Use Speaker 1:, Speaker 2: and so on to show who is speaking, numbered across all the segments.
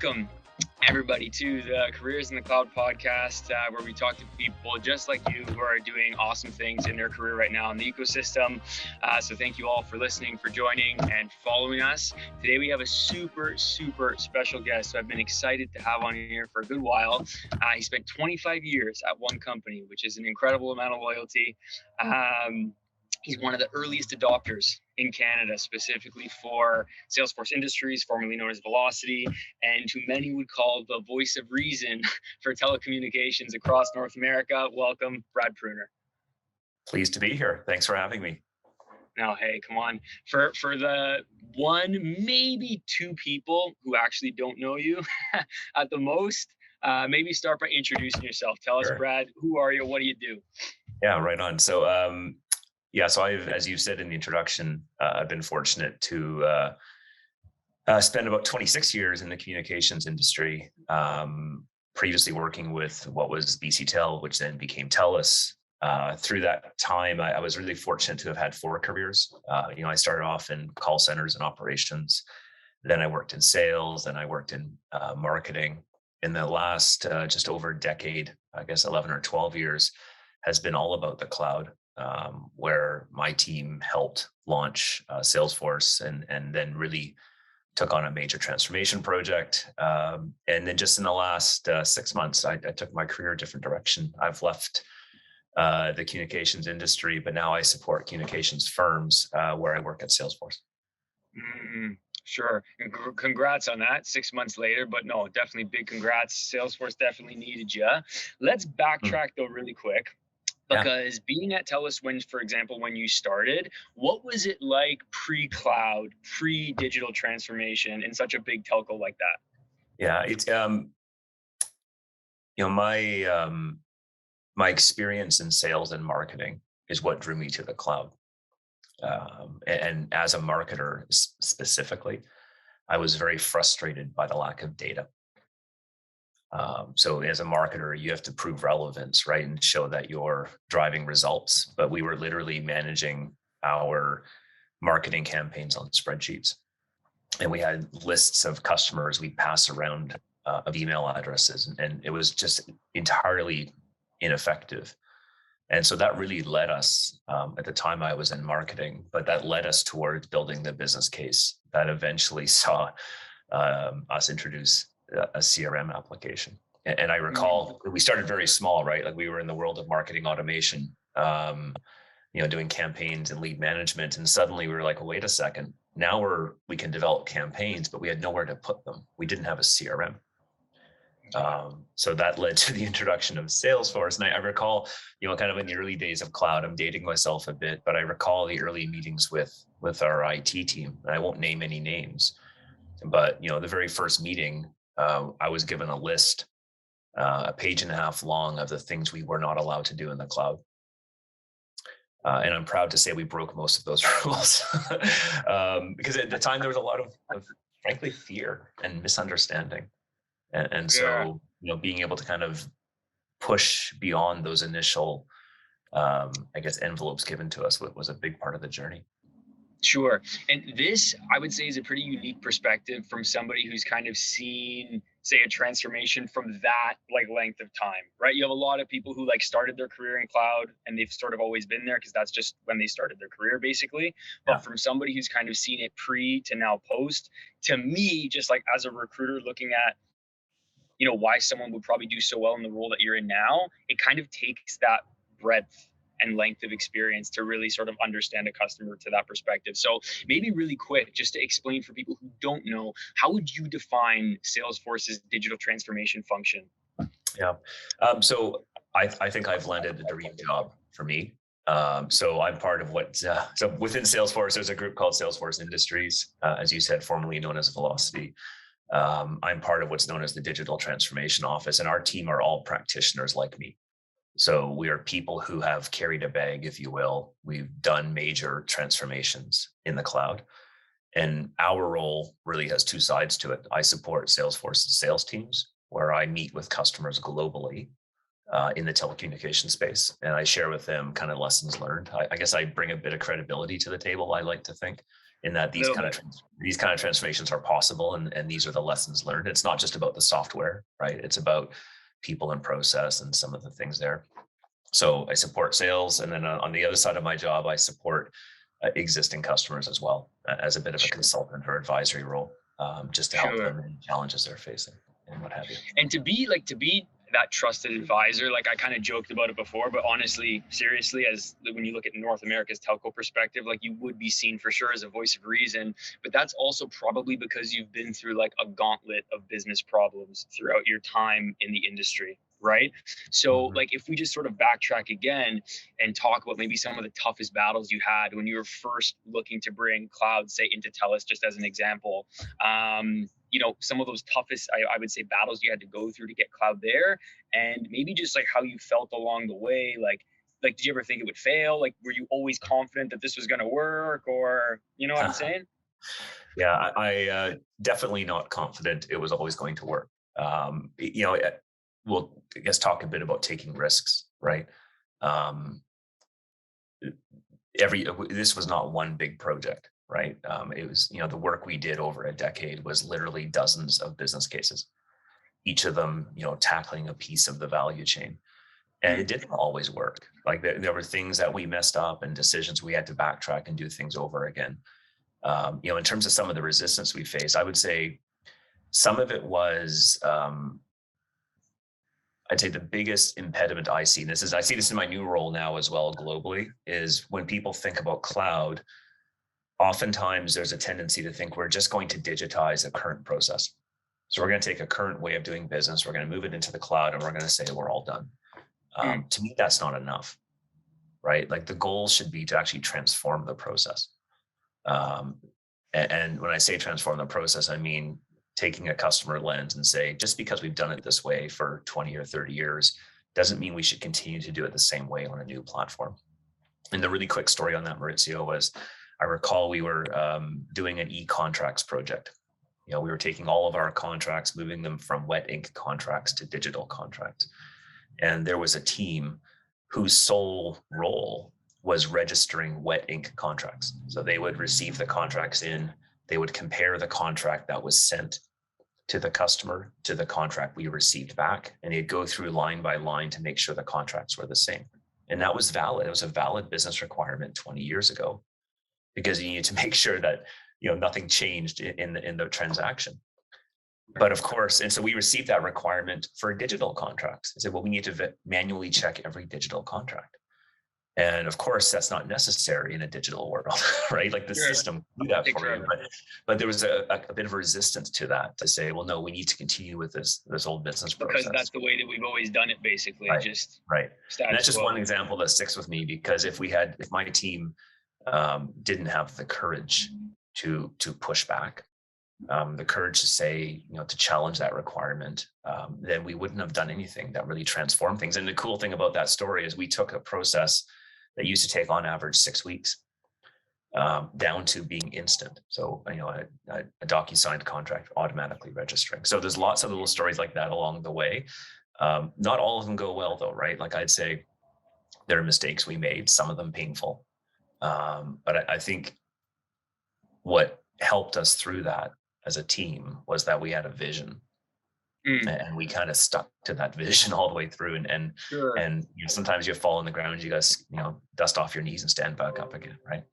Speaker 1: Welcome, everybody, to the Careers in the Cloud podcast, where we talk to people just like you who are doing awesome things in their career right now in the ecosystem. So thank you all for listening, for joining, and following us. Today we have a super special guest who I've been excited to have on here for a good while. He spent 25 years at one company, which is an incredible amount of loyalty. He's one of the earliest adopters in Canada, specifically for Salesforce Industries, formerly known as Velocity, and who many would call the voice of reason for telecommunications across North America. Welcome, Brad Pruner.
Speaker 2: Pleased to be here. Thanks for having me.
Speaker 1: Now, hey, come on. For the one, maybe two people who actually don't know you at the most, maybe start by introducing yourself. Tell us, Brad, who are you? What do you do?
Speaker 2: Yeah, right on. So, so I've, as you said in the introduction, I've been fortunate to spend about 26 years in the communications industry, previously working with what was BC Tel, which then became TELUS. Through that time, I was really fortunate to have had four careers. I started off in call centers and operations. Then I worked in sales, then I worked in marketing. In the last just over a decade, I guess 11 or 12 years, has been all about the cloud. Where my team helped launch Salesforce and then really took on a major transformation project. And then just in the last 6 months, I took my career a different direction. I've left the communications industry, but now I support communications firms where I work at Salesforce.
Speaker 1: Sure. Congrats on that 6 months later, but no, definitely big congrats. Salesforce definitely needed you. Let's backtrack though really quick. Because being at TELUS, for example, when you started, what was it like pre-cloud, pre-digital transformation in such a big telco like that?
Speaker 2: Yeah, it's my experience in sales and marketing is what drew me to the cloud. And as a marketer specifically, I was very frustrated by the lack of data. So as a marketer, you have to prove relevance, right? And show that you're driving results. But we were literally managing our marketing campaigns on spreadsheets. And we had lists of customers we pass around of email addresses. And it was just entirely ineffective. And so that really led us, at the time I was in marketing, but that led us towards building the business case that eventually saw us introduce a CRM application. And I recall we started very small, right? Like we were in the world of marketing automation, doing campaigns and lead management. And suddenly we were like, well, wait a second. Now we can develop campaigns, but we had nowhere to put them. We didn't have a CRM. So that led to the introduction of Salesforce. And I recall, kind of in the early days of cloud, I'm dating myself a bit, but I recall the early meetings with our IT team. And I won't name any names, but the very first meeting, I was given a list, a page and a half long, of the things we were not allowed to do in the cloud. And I'm proud to say we broke most of those rules because at the time there was a lot of frankly, fear and misunderstanding. And so, being able to kind of push beyond those initial, envelopes given to us was a big part of the journey.
Speaker 1: Sure. And this, I would say, is a pretty unique perspective from somebody who's kind of seen, say, a transformation from that length of time, right? You have a lot of people who started their career in cloud and they've sort of always been there because that's just when they started their career, basically. But from somebody who's kind of seen it pre to now post, to me, just as a recruiter looking at, why someone would probably do so well in the role that you're in now, it kind of takes that breadth and length of experience to really sort of understand a customer to that perspective. So maybe really quick, just to explain for people who don't know, how would you define Salesforce's digital transformation function?
Speaker 2: Yeah. So I think I've landed the dream job for me. So I'm part of so within Salesforce, there's a group called Salesforce Industries, as you said, formerly known as Velocity. I'm part of what's known as the Digital Transformation Office, and our team are all practitioners like me. So we are people who have carried a bag, if you will. We've done major transformations in the cloud. And our role really has two sides to it. I support Salesforce's sales teams, where I meet with customers globally in the telecommunications space. And I share with them kind of lessons learned. I guess I bring a bit of credibility to the table, I like to think. in that
Speaker 1: A
Speaker 2: these
Speaker 1: little
Speaker 2: kind of
Speaker 1: bit.
Speaker 2: transformations are possible, and these are the lessons learned. It's not just about the software, right? It's about people and process and some of the things there. So I support sales, and then on the other side of my job, I support existing customers as well, as a bit of a
Speaker 1: Sure.
Speaker 2: consultant or advisory role, just to help
Speaker 1: Sure.
Speaker 2: them in challenges they're facing and what have you.
Speaker 1: And to be that trusted advisor, like I kind of joked about it before, but honestly, seriously, as when you look at North America's telco perspective, like you would be seen for sure as a voice of reason. But that's also probably because you've been through like a gauntlet of business problems throughout your time in the industry, right? So
Speaker 2: Mhm.
Speaker 1: like if we just sort of backtrack again and talk about maybe some of the toughest battles you had when you were first looking to bring cloud, say, into TELUS, just as an example. Some of those toughest, I would say, battles you had to go through to get cloud there, and maybe just like how you felt along the way. Like, did you ever think it would fail? Like, were you always confident that this was going to work, or you know what I'm saying?
Speaker 2: Yeah, I definitely not confident it was always going to work. We'll, I guess, talk a bit about taking risks, right? Um, this was not one big project, right? It was, the work we did over a decade was literally dozens of business cases, each of them, tackling a piece of the value chain. And
Speaker 1: Mm,
Speaker 2: it didn't always work. Like there were things that we messed up and decisions we had to backtrack and do things over again. In terms of some of the resistance we faced, I would say some of it was, I'd say the biggest impediment I see, I see this in my new role now as well globally, is when people think about cloud, oftentimes there's a tendency to think we're just going to digitize a current process. So we're going to take a current way of doing business, we're going to move it into the cloud, and we're going to say we're all done.
Speaker 1: mm,
Speaker 2: To me, that's not enough, right? Like the goal should be to actually transform the process. Um, and when I say transform the process, I mean taking a customer lens and say, just because we've done it this way for 20 or 30 years doesn't mean we should continue to do it the same way on a new platform. And the really quick story on that, Maurizio, was I recall we were doing an e-contracts project. We were taking all of our contracts, moving them from wet ink contracts to digital contracts. And there was a team whose sole role was registering wet ink contracts. So they would receive the contracts in, they would compare the contract that was sent to the customer to the contract we received back, and they'd go through line by line to make sure the contracts were the same. And that was valid. It was a valid business requirement 20 years ago, because you need to make sure that nothing changed in the transaction. But of course, and so we received that requirement for digital contracts. I said, well, we need to manually check every digital contract. And of course, that's not necessary in a digital world, right? Like the
Speaker 1: sure.
Speaker 2: system can do that
Speaker 1: Take
Speaker 2: for you.
Speaker 1: forever.
Speaker 2: But there was a bit of a resistance to that, to say, well, no, we need to continue with this old business
Speaker 1: Because that's
Speaker 2: process.
Speaker 1: the way that we've always done it, basically,
Speaker 2: Right.
Speaker 1: just
Speaker 2: Right. And that's
Speaker 1: status
Speaker 2: just one
Speaker 1: quo.
Speaker 2: example that sticks with me, because if my team didn't have the courage to push back, the courage to say, to challenge that requirement, then we wouldn't have done anything that really transformed things. And the cool thing about that story is we took a process that used to take on average 6 weeks, down to being instant. So, a DocuSigned contract automatically registering. So there's lots of little stories like that along the way. Not all of them go well though, right? Like I'd say there are mistakes we made, some of them painful. But I think what helped us through that as a team was that we had a vision,
Speaker 1: Mm,
Speaker 2: and we kind of stuck to that vision all the way through.
Speaker 1: sure.
Speaker 2: And sometimes you fall on the ground, you guys, dust off your knees and stand back up again, right?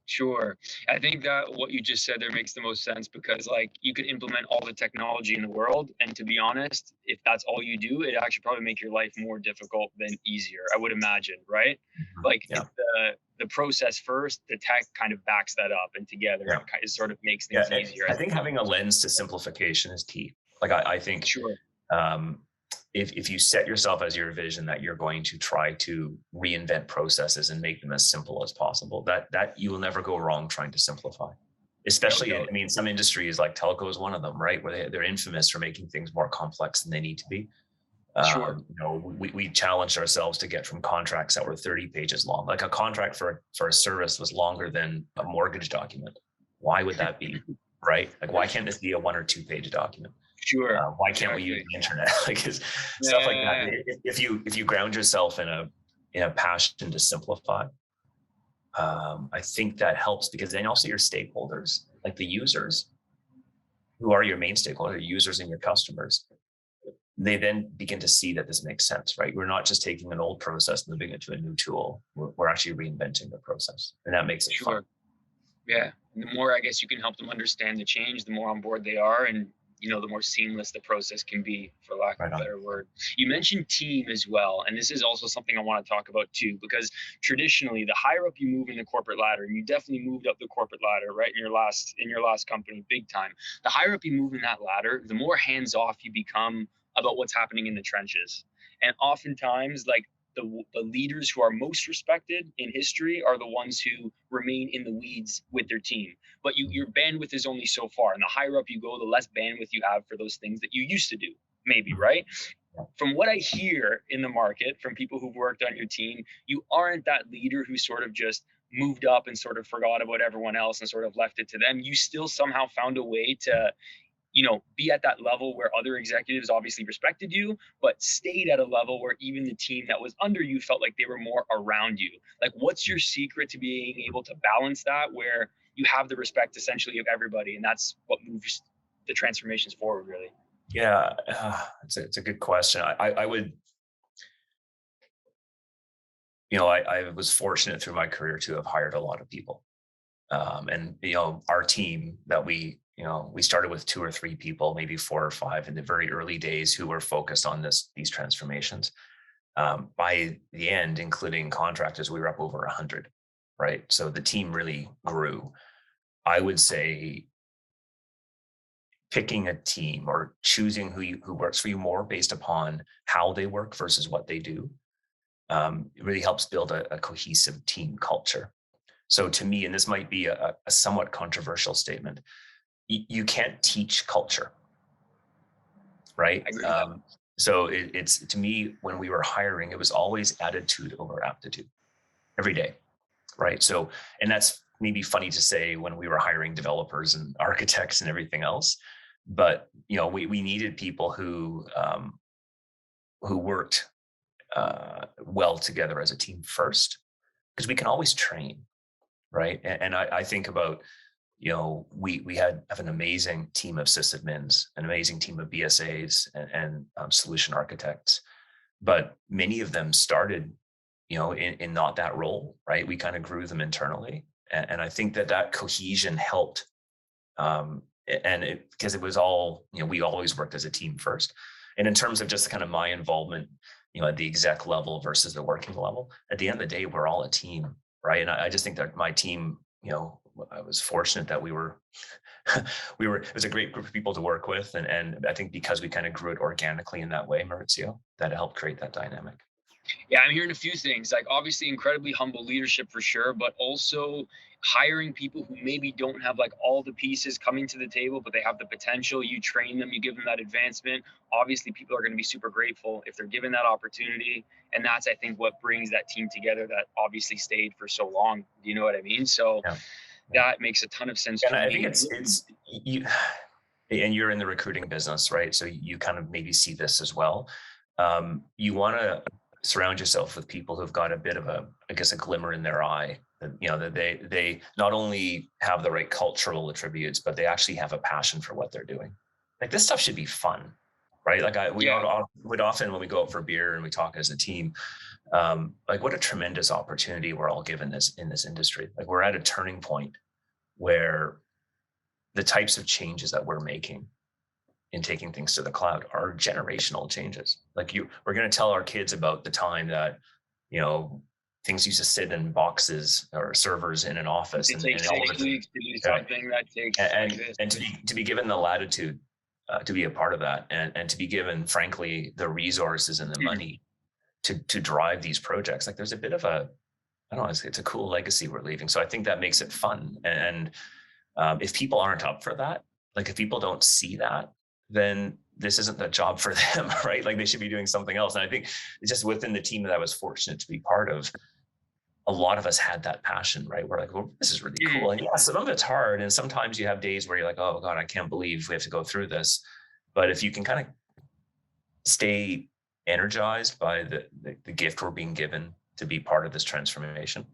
Speaker 1: Sure. I think that what you just said there makes the most sense, because like you could implement all the technology in the world, and to be honest, if that's all you do, it actually probably make your life more difficult than easier, I would imagine, right?
Speaker 2: Mhm.
Speaker 1: Like
Speaker 2: Yeah,
Speaker 1: it's the process first, the tech kind of backs that up, and together
Speaker 2: yeah,
Speaker 1: it kind of sort of makes
Speaker 2: yeah.
Speaker 1: things easier, I
Speaker 2: I think
Speaker 1: think.
Speaker 2: having a lens to simplification is key. Like I think,
Speaker 1: Sure.
Speaker 2: um, if you set yourself as your vision that you're going to try to reinvent processes and make them as simple as possible, that you will never go wrong trying to simplify.
Speaker 1: No
Speaker 2: Especially,
Speaker 1: doubt.
Speaker 2: I mean, some industries like telco is one of them, right? Where they're infamous for making things more complex than they need to be.
Speaker 1: Sure.
Speaker 2: We challenged ourselves to get from contracts that were 30 pages long. Like a contract for a service was longer than a mortgage document. Why would that be? Right? Like, why can't this be a 1 or 2 page document?
Speaker 1: Sure.
Speaker 2: Why can't we use
Speaker 1: Exactly.
Speaker 2: the internet? Like stuff like that.
Speaker 1: Yeah.
Speaker 2: If you ground yourself in a passion to simplify, I think that helps because then also your stakeholders, like the users, who are your main stakeholder, users and your customers, they then begin to see that this makes sense, right? We're not just taking an old process and moving it to a new tool. We're actually reinventing the process, and that makes it fun.
Speaker 1: Sure. Yeah. And the more I guess you can help them understand the change, the more on board they are, and the more seamless the process can be, for lack of
Speaker 2: Right
Speaker 1: a
Speaker 2: on.
Speaker 1: better word. You mentioned team as well, and this is also something I want to talk about too, because traditionally, the higher up you move in the corporate ladder, and you definitely moved up the corporate ladder, right, in your last company, big time. The higher up you move in that ladder, the more hands off you become about what's happening in the trenches, and oftentimes, like the leaders who are most respected in history are the ones who remain in the weeds with their team. But your bandwidth is only so far, and the higher up you go, the less bandwidth you have for those things that you used to do, maybe, right? From what I hear in the market from people who've worked on your team, you aren't that leader who sort of just moved up and sort of forgot about everyone else and sort of left it to them. You still somehow found a way to be at that level where other executives obviously respected you, but stayed at a level where even the team that was under you felt like they were more around you. Like, what's your secret to being able to balance that where you have the respect essentially of everybody? And that's what moves the transformations forward, really.
Speaker 2: Yeah, it's a good question. I would, I was fortunate through my career to have hired a lot of people. And our team that we started with 2 or 3 people, maybe 4 or 5 in the very early days who were focused on these transformations. By the end, including contractors, we were up over 100, right? So the team really grew. I would say picking a team or choosing who works for you more based upon how they work versus what they do, it really helps build a cohesive team culture. So to me, and this might be a somewhat controversial statement, you can't teach culture, right?
Speaker 1: I agree with that.
Speaker 2: So it's to me, when we were hiring, it was always attitude over aptitude every day, right? So, and that's maybe funny to say when we were hiring developers and architects and everything else, but we needed people who worked well together as a team first, because we can always train, right? And I think about, we have an amazing team of sysadmins, an amazing team of BSAs and solution architects, but many of them started, in not that role, right? We kind of grew them internally, and I think that cohesion helped. Because it was all, we always worked as a team first. And in terms of just kind of my involvement, at the exec level versus the working level, at the end of the day, we're all a team, right? And I just think that my team, I was fortunate that we were, it was a great group of people to work with. And I think because we kind of grew it organically in that way, Maurizio, that helped create that dynamic.
Speaker 1: Yeah, I'm hearing a few things, like obviously incredibly humble leadership for sure, but also hiring people who maybe don't have like all the pieces coming to the table, but they have the potential. You train them, you give them that advancement. Obviously, people are going to be super grateful if they're given that opportunity. And that's, I think, what brings that team together that obviously stayed for so long. Do you know what I mean? So
Speaker 2: Yeah.
Speaker 1: that makes a ton of sense
Speaker 2: And
Speaker 1: for
Speaker 2: I think
Speaker 1: me.
Speaker 2: it's you, and you're in the recruiting business, right? So you kind of maybe see this as well. You want to surround yourself with people who've got a bit of I guess, a glimmer in their eye. That, that they not only have the right cultural attributes, but they actually have a passion for what they're doing. Like, this stuff should be fun, right? Like we
Speaker 1: Yeah.
Speaker 2: would often, when we go out for beer and we talk as a team, like, what a tremendous opportunity we're all given this in this industry. Like, we're at a turning point where the types of changes that we're making in taking things to the cloud are generational changes. Like, we're going to tell our kids about the time that, things used to sit in boxes or servers in an office,
Speaker 1: It
Speaker 2: and
Speaker 1: takes
Speaker 2: all of
Speaker 1: 6 weeks to do
Speaker 2: yeah,
Speaker 1: something that takes like
Speaker 2: and
Speaker 1: this.
Speaker 2: and to be given the latitude to be a part of that, and to be given, frankly, the resources and the
Speaker 1: Mhm.
Speaker 2: money to drive these projects. Like, there's a bit of I don't know, it's a cool legacy we're leaving. So I think that makes it fun. And if people aren't up for that, like, if people don't see that, then this isn't the job for them, right? Like, they should be doing something else. And I think just within the team that I was fortunate to be part of, a lot of us had that passion, right? We're like, well, this is really cool.
Speaker 1: Mhm.
Speaker 2: And yeah, some of it's hard. And sometimes you have days where you're like, oh God, I can't believe we have to go through this. But if you can kind of stay energized by the gift we're being given to be part of this transformation,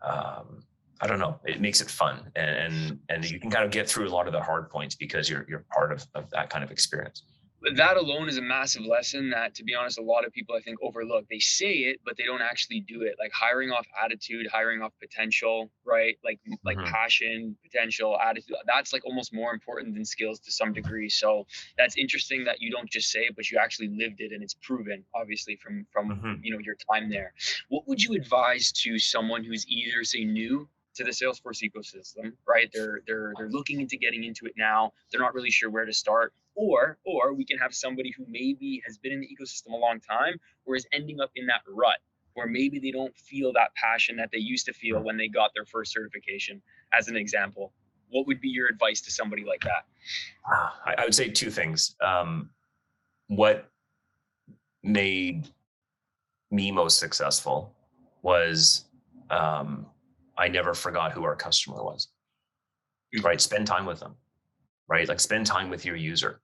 Speaker 2: I don't know, it makes it fun, and you can kind of get through a lot of the hard points because you're part of that kind of experience.
Speaker 1: But that alone is a massive lesson that, to be honest, a lot of people I think overlook. They say it, but they don't actually do it. Like hiring off attitude, hiring off potential, right? Like
Speaker 2: Hmm.
Speaker 1: passion, potential, attitude. That's like almost more important than skills to some degree. So that's interesting that you don't just say it, but you actually lived it, and it's proven, obviously, from
Speaker 2: Hmm.
Speaker 1: your time there. What would you advise to someone who's either say new to the Salesforce ecosystem, right? They're looking into getting into it now. They're not really sure where to start, or we can have somebody who maybe has been in the ecosystem a long time or is ending up in that rut where maybe they don't feel that passion that they used to feel when they got their first certification, as an example. What would be your advice to somebody like that?
Speaker 2: I would say two things. What made me most successful was um, I never forgot who our customer was.
Speaker 1: Mm.
Speaker 2: Right, spend time with them. Right, like spend time with your user.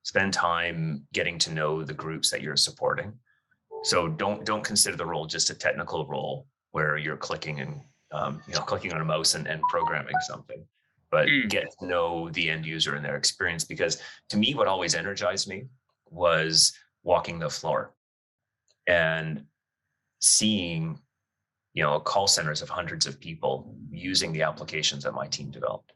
Speaker 2: Spend time getting to know the groups that you're supporting. So don't consider the role just a technical role where you're clicking and clicking on a mouse and programming something, but
Speaker 1: Mm.
Speaker 2: get to know the end user and their experience. Because to me, what always energized me was walking the floor and seeing call centers of hundreds of people using the applications that my team developed.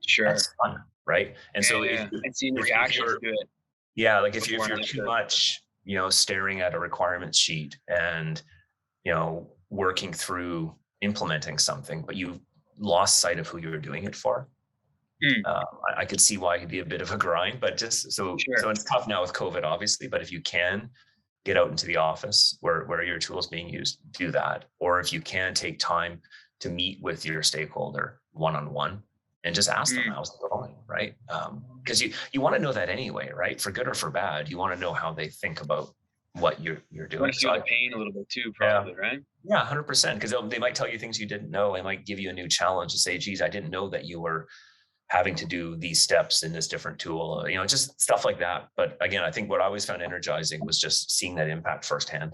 Speaker 1: Sure.
Speaker 2: That's fun, right? And so
Speaker 1: Yeah, and seeing the
Speaker 2: if
Speaker 1: reactions
Speaker 2: you're
Speaker 1: to it
Speaker 2: yeah, like if
Speaker 1: before and
Speaker 2: you're too
Speaker 1: after.
Speaker 2: much, staring at a requirements sheet and working through implementing something, but you lost sight of who you were doing it for.
Speaker 1: Mm.
Speaker 2: I could see why it'd be a bit of a grind, but just so
Speaker 1: Sure.
Speaker 2: it's tough now with COVID, obviously. But if you can get out into the office where your tools being used, do that. Or if you can take time to meet with your stakeholder one-on-one and just ask them
Speaker 1: Mm.
Speaker 2: how's it going, right? Because you want to know that anyway, right? For good or for bad, you want to know how they think about what you're
Speaker 1: You want
Speaker 2: doing.
Speaker 1: to
Speaker 2: So
Speaker 1: feel the pain a little bit too,
Speaker 2: yeah,
Speaker 1: probably, right?
Speaker 2: yeah, 100%. Because they might tell you things you didn't know. They might give you a new challenge and say, "Geez, I didn't know that you were having to do these steps in this different tool." Just stuff like that. But again, I think what I always found energizing was just seeing that impact firsthand,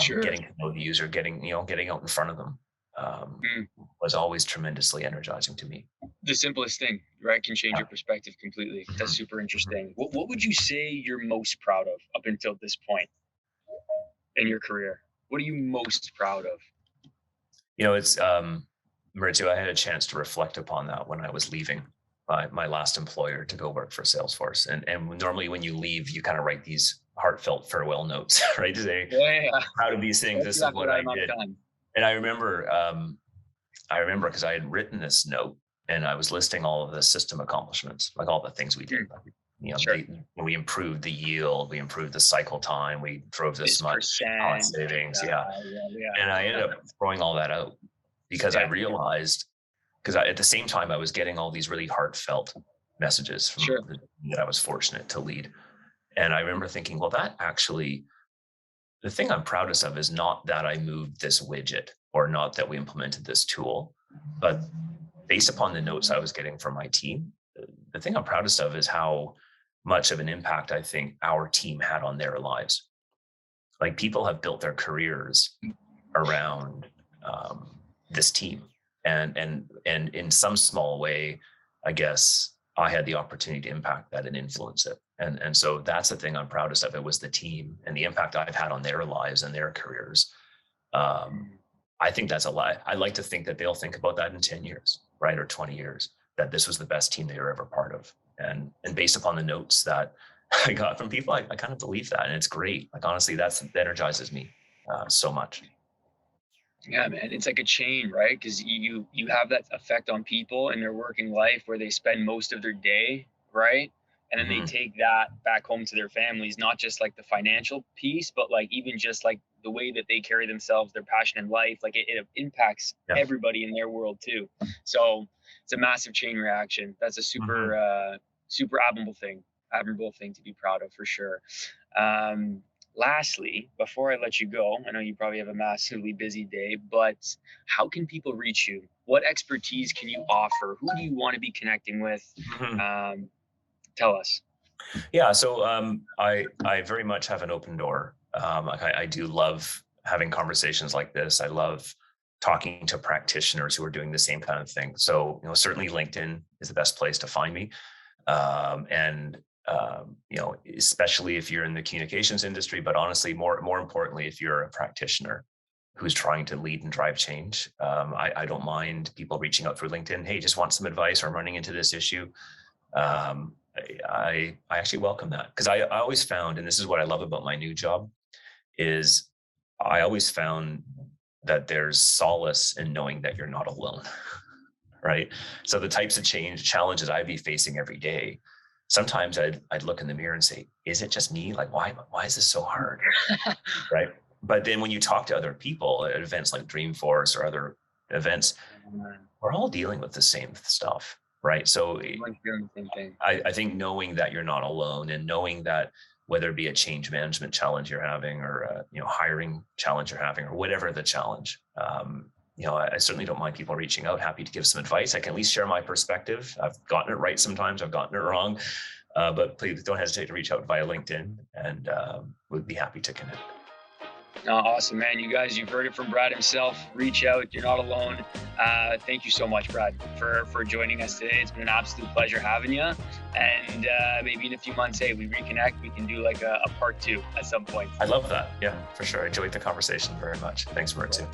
Speaker 1: Sure.
Speaker 2: getting to know the user, getting out in front of them,
Speaker 1: Mm.
Speaker 2: was always tremendously energizing to me.
Speaker 1: The simplest thing, right, can change
Speaker 2: Yeah.
Speaker 1: your perspective completely. That's
Speaker 2: Mhm.
Speaker 1: super
Speaker 2: Mhm.
Speaker 1: interesting. What would you say you're most proud of up until this point in your career? What are you most proud of?
Speaker 2: It's Maurizio, I had a chance to reflect upon that when I was leaving my last employer to go work for Salesforce. And normally when you leave, you kind of write these heartfelt farewell notes, right? To say,
Speaker 1: Yeah,
Speaker 2: proud of these things. This
Speaker 1: especially
Speaker 2: is
Speaker 1: after
Speaker 2: what
Speaker 1: that
Speaker 2: I
Speaker 1: amount of
Speaker 2: did.
Speaker 1: time.
Speaker 2: And I remember because I had written this note and I was listing all of the system accomplishments, like all the things we did.
Speaker 1: Mm.
Speaker 2: Like,
Speaker 1: Sure.
Speaker 2: we improved the yield, we improved the cycle time, we drove this
Speaker 1: This
Speaker 2: much cost
Speaker 1: percent.
Speaker 2: savings. Yeah.
Speaker 1: Yeah.
Speaker 2: And I ended up throwing all that out because I
Speaker 1: Yeah.
Speaker 2: realized, because at the same time I was getting all these really heartfelt messages from
Speaker 1: Sure.
Speaker 2: that I was fortunate to lead. And I remember thinking, well, that actually, the thing I'm proudest of is not that I moved this widget or not that we implemented this tool, but based upon the notes I was getting from my team, the thing I'm proudest of is how much of an impact I think our team had on their lives. Like people have built their careers around this team, and in some small way, I guess I had the opportunity to impact that and influence it. And so that's the thing I'm proudest of. It was the team and the impact I've had on their lives and their careers. Um,
Speaker 1: Mm.
Speaker 2: I think that's a lie. I like to think that they'll think about that in 10 years, right? Or 20 years, that this was the best team they were ever part of. And based upon the notes that I got from people, I kind of believe that. And it's great. Like, honestly, that energizes me so much.
Speaker 1: Yeah, man, it's like a chain, right? Because you have that effect on people in their working life where they spend most of their day, right? And then they
Speaker 2: Mhm.
Speaker 1: take that back home to their families, not just like the financial piece, but like even just like the way that they carry themselves, their passion in life, like it impacts
Speaker 2: Yeah.
Speaker 1: everybody in their world too. So it's a massive chain reaction. That's a super
Speaker 2: Mhm.
Speaker 1: super admirable thing to be proud of for sure. Um, Lastly, before I let you go, I know you probably have a massively busy day, but how can people reach you? What expertise can you offer? Who do you want to be connecting with?
Speaker 2: Mhm.
Speaker 1: Um, Tell us.
Speaker 2: Yeah. So I very much have an open door. Like I do love having conversations like this. I love talking to practitioners who are doing the same kind of thing. So, certainly LinkedIn is the best place to find me. Especially if you're in the communications industry, but honestly, more importantly, if you're a practitioner who's trying to lead and drive change, I don't mind people reaching out through LinkedIn. Hey, just want some advice, or I'm running into this issue. I actually welcome that, because I always found, and this is what I love about my new job, is I always found that there's solace in knowing that you're not alone, right? So the types of challenges I'd be facing every day, sometimes I'd look in the mirror and say, is it just me? Like, why is this so hard? Right. But then when you talk to other people at events like Dreamforce or other events, we're all dealing with the same stuff, right? So I think knowing that you're not alone, and knowing that whether it be a change management challenge you're having, or a hiring challenge you're having, or whatever the challenge, I certainly don't mind people reaching out. Happy to give some advice. I can at least share my perspective. I've gotten it right sometimes, I've gotten it wrong, but please don't hesitate to reach out via LinkedIn, and we'd be happy to connect.
Speaker 1: Awesome, man. You guys, you've heard it from Brad himself. Reach out. You're not alone. Thank you so much, Brad, for joining us today. It's been an absolute pleasure having you. And maybe in a few months, hey, we reconnect. We can do like a part 2 at some point.
Speaker 2: I love that. Yeah, for sure. I enjoyed the conversation very much. Thanks for it too.